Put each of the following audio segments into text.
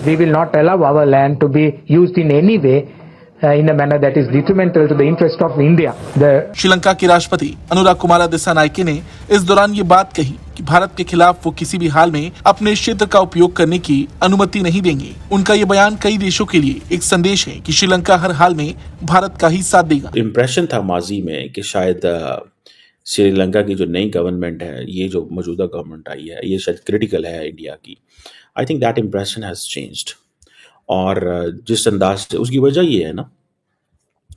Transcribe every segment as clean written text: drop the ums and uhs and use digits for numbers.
We will not allow our land to be used in any way in a manner that is detrimental to the interest of India. Sri Lanka के राष्ट्रपति अनुराग कुमार दिसानायके ने इस दौरान ये बात कही कि भारत के खिलाफ वो किसी भी हाल में अपने क्षेत्र का उपयोग करने की अनुमति नहीं देंगे। उनका ये बयान कई देशों के लिए एक संदेश है कि श्रीलंका हर हाल में भारत का ही साथ देगा। इम्प्रेशन था माजी में कि शायद श्रीलंका की जो नई गवर्नमेंट है, ये जो मौजूदा गवर्नमेंट आई है, ये शायद क्रिटिकल है इंडिया की। I think that impression has changed. और जिस अंदाज से, उसकी वजह ये है ना,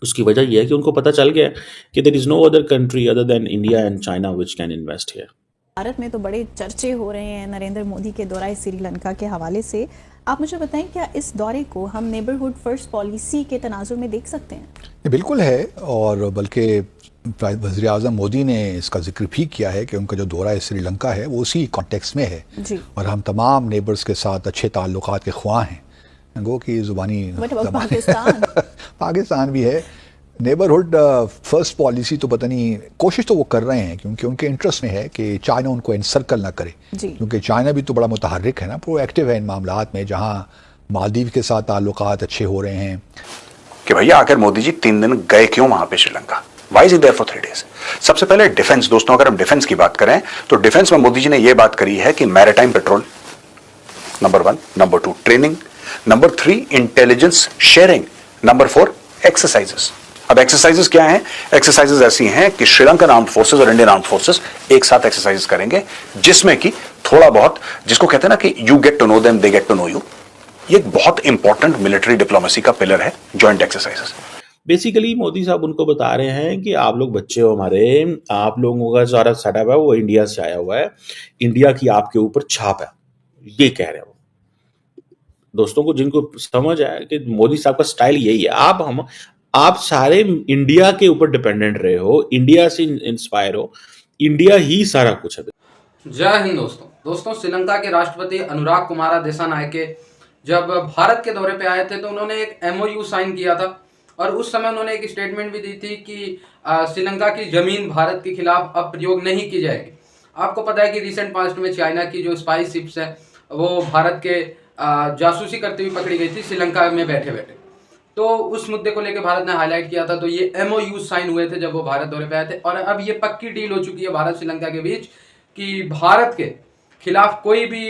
उसकी वजह यह है कि उनको पता चल गया कि there is no other country other than India and China which can invest here. Bharat में तो बड़े चर्चे हो रहे हैं नरेंद्र मोदी के दौरे श्रीलंका के हवाले से। आप मुझे बताएं, क्या इस दौरे को हम नेबरहुड फर्स्ट पॉलिसी के तनाजुर में देख सकते हैं? बिल्कुल है, और बल्कि वज़ीर आज़म मोदी ने इसका जिक्र भी किया है कि उनका जो दौरा है श्रीलंका है वो उसी कॉन्टेक्स्ट में है जी। और हम तमाम नेबर्स के साथ अच्छे ताल्लुकात के ख्वाह हैं। गो कि ज़ुबानी पाकिस्तान भी है। नेबरहुड फर्स्ट पॉलिसी तो पता नहीं, कोशिश तो वो कर रहे हैं क्योंकि उनके इंटरेस्ट में है कि चाइना उनको एनसर्कल ना करे, क्योंकि चाइना भी तो बड़ा मुतहर्रिक है ना, प्रोएक्टिव है इन मामलात में। जहाँ मालदीव के साथ ताल्लुकात अच्छे हो रहे हैं कि भैया आखिर मोदी जी 3 दिन गए क्यों वहां पे Sri Lanka? Why is he there for 3 days? सबसे पहले डिफेंस, दोस्तों अगर हम डिफेंस की बात करें तो डिफेंस में मोदी जी ने यह बात करी है कि maritime petrol number 1, number 2 training, number 3 intelligence sharing, number 4 exercises. अब एक्सरसाइजेस क्या हैं? एक्सरसाइजेस ऐसी हैं कि श्रीलंकन आर्म्ड फोर्सेस और इंडियन आर्म्ड फोर्सेस एक साथ एक्सरसाइजेस करेंगे, जिसमें कि थोड़ा बहुत, जिसको कहते हैं ना कि you get to know them, they get to know you. ये एक बहुत इंपॉर्टेंट मिलिट्री डिप्लोमेसी का पिलर है, जॉइंट एक्सरसाइजेस। बेसिकली मोदी साहब उनको बता रहे हैं कि आप लोग बच्चे हो हमारे, आप लोगों का सारा सेटअप है वो इंडिया से आया हुआ है, इंडिया की आपके ऊपर छाप है, ये कह रहे हो। दोस्तों को जिनको समझ है कि मोदी साहब का स्टाइल यही है, आप सारे इंडिया के ऊपर डिपेंडेंट रहे हो, इंडिया से इंस्पायर हो, इंडिया ही सारा कुछ है। जय हिंद दोस्तों, श्रीलंका के राष्ट्रपति अनुराग कुमार दिसानायके जब भारत के दौरे पे आए थे तो उन्होंने एक MOU साइन किया था, और उस समय उन्होंने एक स्टेटमेंट भी दी थी कि श्रीलंका की जमीन भारत के खिलाफ अब प्रयोग नहीं की जाएगी। आपको पता है कि रिसेंट पास्ट में चाइना की जो स्पाई शिप्स है वो भारत के जासूसी करते हुए पकड़ी गई थी श्रीलंका में बैठे बैठे। तो उस मुद्दे को लेकर भारत ने हाईलाइट किया था, तो ये MOU साइन हुए थे जब वो भारत दौरे पे आए थे। और अब ये पक्की डील हो चुकी है भारत श्रीलंका के बीच कि भारत के खिलाफ कोई भी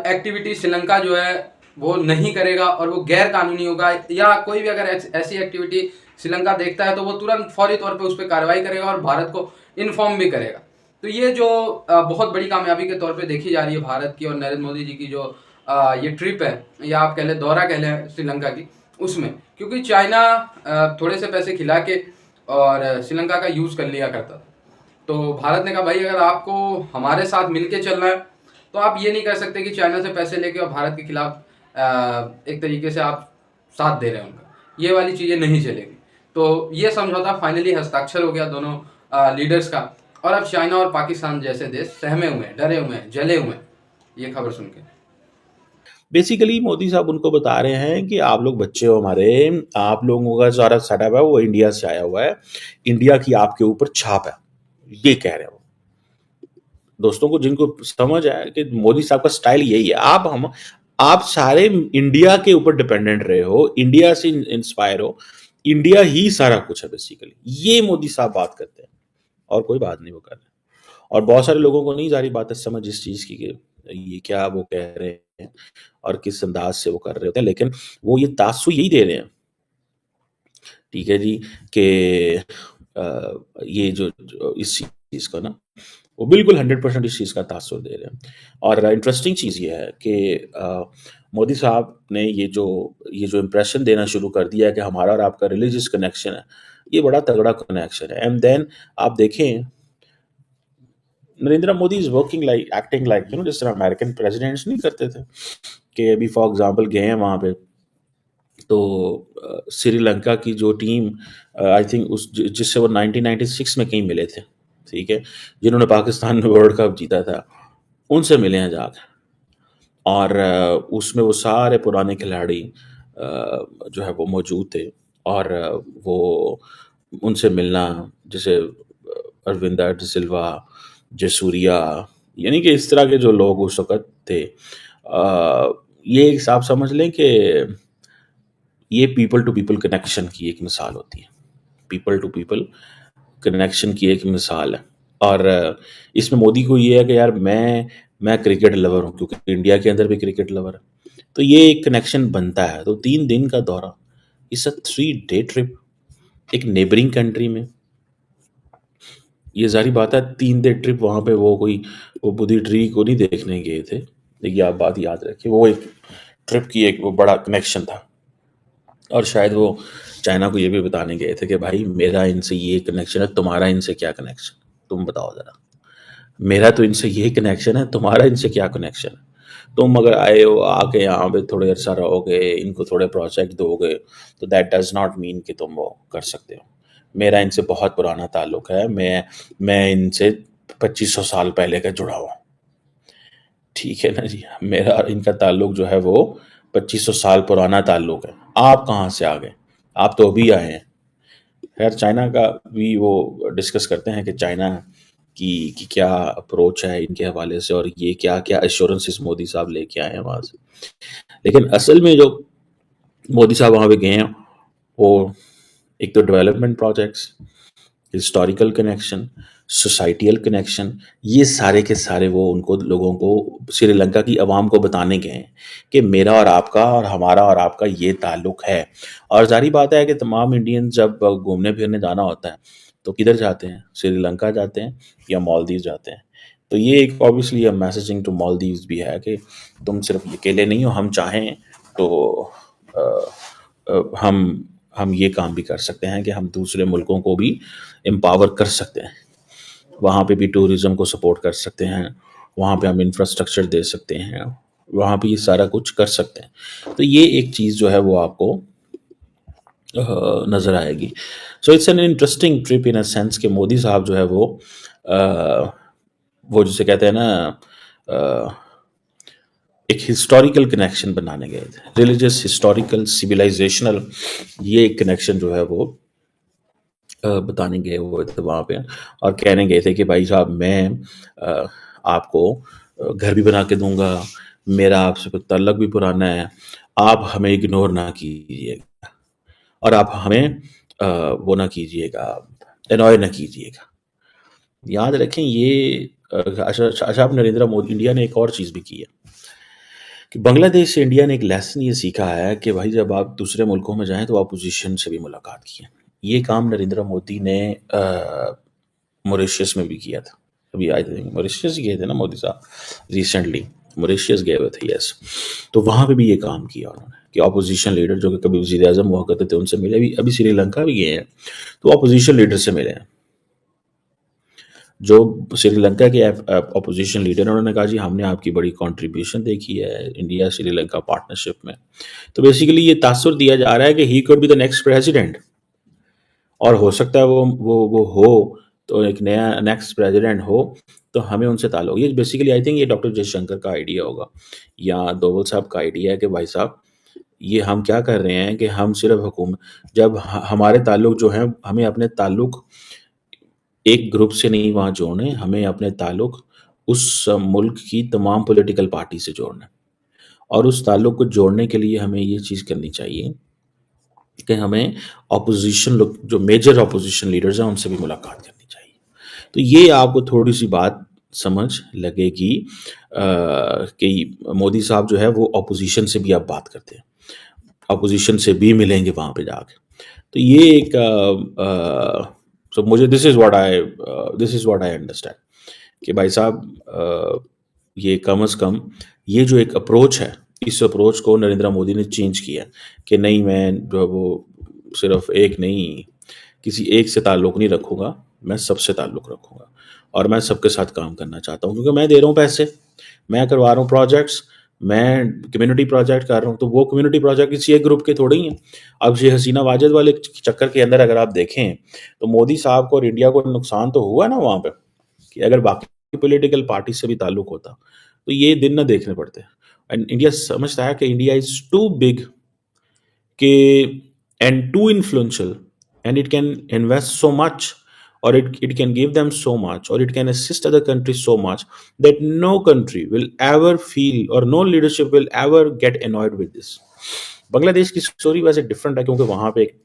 एक्टिविटी श्रीलंका जो है वो नहीं करेगा, और वो गैर कानूनी होगा, या कोई भी अगर ऐसी एक्टिविटी श्रीलंका देखता है तो वो तुरंत फौरी तौर पे उस पर कार्रवाई करेगा और भारत को इन्फॉर्म भी करेगा। तो ये जो बहुत बड़ी कामयाबी के तौर पे देखी जा रही है भारत की और नरेंद्र मोदी जी की जो ये ट्रिप है, या आप कह लें दौरा कह लें श्रीलंका की, उसमें क्योंकि चाइना थोड़े से पैसे खिला के और श्रीलंका का यूज़ कर लिया करता था, तो भारत ने कहा भाई अगर आपको हमारे साथ मिलके चलना है तो आप ये नहीं कर सकते कि चाइना से पैसे लेके और भारत के खिलाफ एक तरीके से आप साथ दे रहे हैं उनका, ये वाली चीज़ें नहीं चलेगी। तो ये समझौता फाइनली हस्ताक्षर हो गया दोनों लीडर्स का, और अब चाइना और पाकिस्तान जैसे देश सहमे हुए हैं, डरे हुए हैं, जले हुए हैं ये खबर सुन के। बेसिकली मोदी साहब उनको बता रहे हैं कि आप लोग बच्चे हो हमारे, आप लोगों का सारा सेटअप है वो इंडिया से आया हुआ है, इंडिया की आपके ऊपर छाप है, ये कह रहे हो। दोस्तों को जिनको समझ है कि मोदी साहब का स्टाइल यही है, आप सारे इंडिया के ऊपर डिपेंडेंट रहे हो, इंडिया से इंस्पायर हो, इंडिया ही सारा कुछ है बेसिकली, ये मोदी साहब बात करते हैं और कोई बात नहीं वो कर रहे। और बहुत सारे लोगों को नहीं सारी बात है समझ इस चीज़ की कि ये क्या वो कह रहे हैं और किस अंदाज से वो कर रहे होते हैं, लेकिन वो ये तासुर यही दे रहे हैं, ठीक है जी, कि ये जो इस चीज़ को ना वो बिल्कुल 100% इस चीज़ का तासुर दे रहे हैं। और इंटरेस्टिंग चीज़ ये है कि मोदी साहब ने ये जो इम्प्रेशन देना शुरू कर दिया है कि हमारा और आपका रिलीजियस कनेक्शन है, ये बड़ा तगड़ा कनेक्शन है। एंड देन आप देखें Narendra Modi is working like, acting like, जिस तरह अमेरिकन प्रेसिडेंट्स नहीं करते थे कि अभी फॉर एग्जांपल गए हैं वहाँ पे, तो श्रीलंका की जो टीम आई थिंक जिससे वो 1996 में कहीं मिले थे, ठीक है, जिन्होंने पाकिस्तान में वर्ल्ड कप जीता था, उनसे मिले हैं जाकर, और उसमें वो सारे पुराने खिलाड़ी जो है वो मौजूद थे, और वो उनसे मिलना, जैसे अरविंदर डिसिल्वा, जसूरिया, यानी कि इस तरह के जो लोग उस वक्त थे, یہ ایک آپ سمجھ لیں کہ یہ پیپل ٹو پیپل کنیکشن کی ایک مثال ہوتی ہے. پیپل ٹو پیپل کنیکشن کی ایک مثال ہے. اور اس میں مودی کو یہ ہے کہ یار میں کرکٹ لور ہوں، کیونکہ انڈیا کے اندر بھی کرکٹ لور ہے، تو یہ ایک کنیکشن بنتا ہے. تو 3 دن کا دورہ، اس 3 day ٹرپ ایک نیبرنگ کنٹری میں. یہ ظاہری بات ہے 3 day ٹرپ وہاں پہ وہ بدھی ٹری کو نہیں دیکھنے گئے تھے، لیکن آپ بات یاد رکھیں وہ ایک ٹرپ کی ایک وہ بڑا کنیکشن تھا. اور شاید وہ چائنا کو یہ بھی بتانے گئے تھے کہ بھائی میرا ان سے یہ کنیکشن ہے، تمہارا ان سے کیا کنیکشن، تم بتاؤ ذرا. میرا تو ان سے یہ کنیکشن ہے، تمہارا ان سے کیا کنیکشن ہے. تم اگر آئے ہو، آ کے یہاں پہ تھوڑے عرصہ رہو گے، ان کو تھوڑے پروجیکٹ دو گے، تو دیٹ ڈز ناٹ مین کہ تم وہ کر سکتے ہو. میرا ان سے بہت پرانا تعلق ہے، میں ان سے 2500 سال پہلے کا جڑا ہوا. ٹھیک ہے نا جی، میرا ان کا تعلق جو ہے وہ 2500 سال پرانا تعلق ہے. آپ کہاں سے آ گئے؟ آپ تو ابھی آئے ہیں. خیر چائنا کا بھی وہ ڈسکس کرتے ہیں کہ چائنا کی کیا اپروچ ہے ان کے حوالے سے، اور یہ کیا ایشورنسز مودی صاحب لے کے آئے ہیں وہاں سے. لیکن اصل میں جو مودی صاحب وہاں پہ گئے ہیں وہ ایک تو development projects, historical connection, societal connection, یہ سارے کے سارے وہ ان کو لوگوں کو سری لنکا کی عوام کو بتانے گئے ہیں کہ میرا اور آپ کا اور ہمارا اور آپ کا یہ تعلق ہے. اور ظاہری بات ہے کہ تمام انڈین جب گھومنے پھرنے جانا ہوتا ہے تو کدھر جاتے ہیں؟ سری لنکا جاتے ہیں یا مالدیوز جاتے ہیں. تو یہ ایک اوبیسلی میسیجنگ ٹو مالدیوز بھی ہے کہ تم صرف اکیلے نہیں ہو، ہم چاہیں تو ہم یہ کام بھی کر سکتے ہیں کہ ہم دوسرے ملکوں کو بھی امپاور کر سکتے ہیں. وہاں پہ بھی ٹورزم کو سپورٹ کر سکتے ہیں، وہاں پہ ہم انفراسٹرکچر دے سکتے ہیں، وہاں پہ یہ سارا کچھ کر سکتے ہیں. تو یہ ایک چیز جو ہے وہ آپ کو نظر آئے گی. So it's an interesting trip in a sense کہ مودی صاحب جو ہے وہ جسے کہتے ہیں نا ایک ہسٹوریکل کنیکشن بنانے گئے تھے، ریلیجس، ہسٹوریکل، سویلائزیشنل، یہ ایک کنیکشن جو ہے وہ بتانے گئے ہوئے تھے وہاں پہ. اور کہنے گئے تھے کہ بھائی صاحب میں آپ کو گھر بھی بنا کے دوں گا، میرا آپ سے کوئی تعلق بھی پرانا ہے، آپ ہمیں اگنور نہ کیجیے گا اور آپ ہمیں وہ نہ کیجیے گا، انوائے نہ کیجیے گا. یاد رکھیں یہ شاہ نریندر مودی انڈیا نے ایک اور چیز بھی کی ہے کہ بنگلہ دیش سے انڈیا نے ایک لیسن یہ سیکھا ہے کہ بھائی جب آپ دوسرے ملکوں میں جائیں تو اپوزیشن سے بھی ملاقات کیے. یہ کام نریندر مودی نے موریشیس میں بھی کیا تھا. ابھی آئے تھے موریشیس گئے تھے نا مودی صاحب ریسنٹلی، موریشیس گئے ہوئے تھے. یس، تو وہاں پہ بھی یہ کام کیا انہوں نے کہ اپوزیشن لیڈر جو کہ کبھی وزیر اعظم ہوا کرتے تھے ان سے ملے. ابھی سری لنکا بھی گئے ہیں تو اپوزیشن لیڈر سے ملے ہیں. جو سری لنکا کے اپوزیشن لیڈر انہوں نے کہا جی ہم نے آپ کی بڑی کنٹریبیوشن دیکھی ہے انڈیا سری لنکا پارٹنرشپ میں. تو بیسیکلی یہ تاثر دیا جا رہا ہے کہ he could be the next president, اور ہو سکتا ہے وہ ہو تو ایک نیا نیکسٹ پریزیڈنٹ ہو تو ہمیں ان سے تعلق. یہ بیسیکلی آئی تھنک یہ ڈاکٹر جے شنکر کا آئیڈیا ہوگا یا دوول صاحب کا آئیڈیا ہے کہ بھائی صاحب یہ ہم کیا کر رہے ہیں کہ ہم صرف حکومت جب ہمارے تعلق جو ہیں ہمیں اپنے تعلق ایک گروپ سے نہیں وہاں جوڑنے، ہمیں اپنے تعلق اس ملک کی تمام پولیٹیکل پارٹی سے جوڑنا. اور اس تعلق کو جوڑنے کے لیے ہمیں یہ چیز کرنی چاہیے کہ ہمیں اپوزیشن لوگ جو میجر اپوزیشن لیڈرز ہیں ان سے بھی ملاقات کرنی چاہیے. تو یہ آپ کو تھوڑی سی بات سمجھ لگے گی کہ مودی صاحب جو ہے وہ اپوزیشن سے بھی آپ بات کرتے ہیں، اپوزیشن سے بھی ملیں گے وہاں پہ جا کے. تو یہ ایک سو مجھے دس از واٹ آئی انڈرسٹینڈ کہ بھائی صاحب یہ کم از کم یہ جو ایک اپروچ ہے اس اپروچ کو نریندر مودی نے چینج کیا کہ نہیں میں جو ہے وہ صرف ایک نہیں کسی ایک سے تعلق نہیں رکھوں گا، میں سب سے تعلق رکھوں گا اور میں سب کے ساتھ کام کرنا چاہتا ہوں کیونکہ میں دے رہا ہوں پیسے، میں کروا رہا ہوں پروجیکٹس، میں کمیونٹی پروجیکٹ کر رہا ہوں. تو وہ کمیونٹی پروجیکٹ کسی ایک گروپ کے تھوڑے ہی ہیں. اب یہ حسینہ واجد والے چکر کے اندر اگر آپ دیکھیں تو مودی صاحب کو اور انڈیا کو نقصان تو ہوا نا وہاں پہ کہ اگر باقی پولیٹیکل پارٹی سے بھی تعلق ہوتا تو یہ دن نہ دیکھنے پڑتے. انڈیا سمجھتا ہے کہ انڈیا از ٹو بگ کہ and too influential and it can invest so much or it can give them so much, or it can assist other countries so much that no country will ever feel, or no leadership will ever get annoyed with this. Bangladesh की story वैसे different है क्योंकि वहां पे एक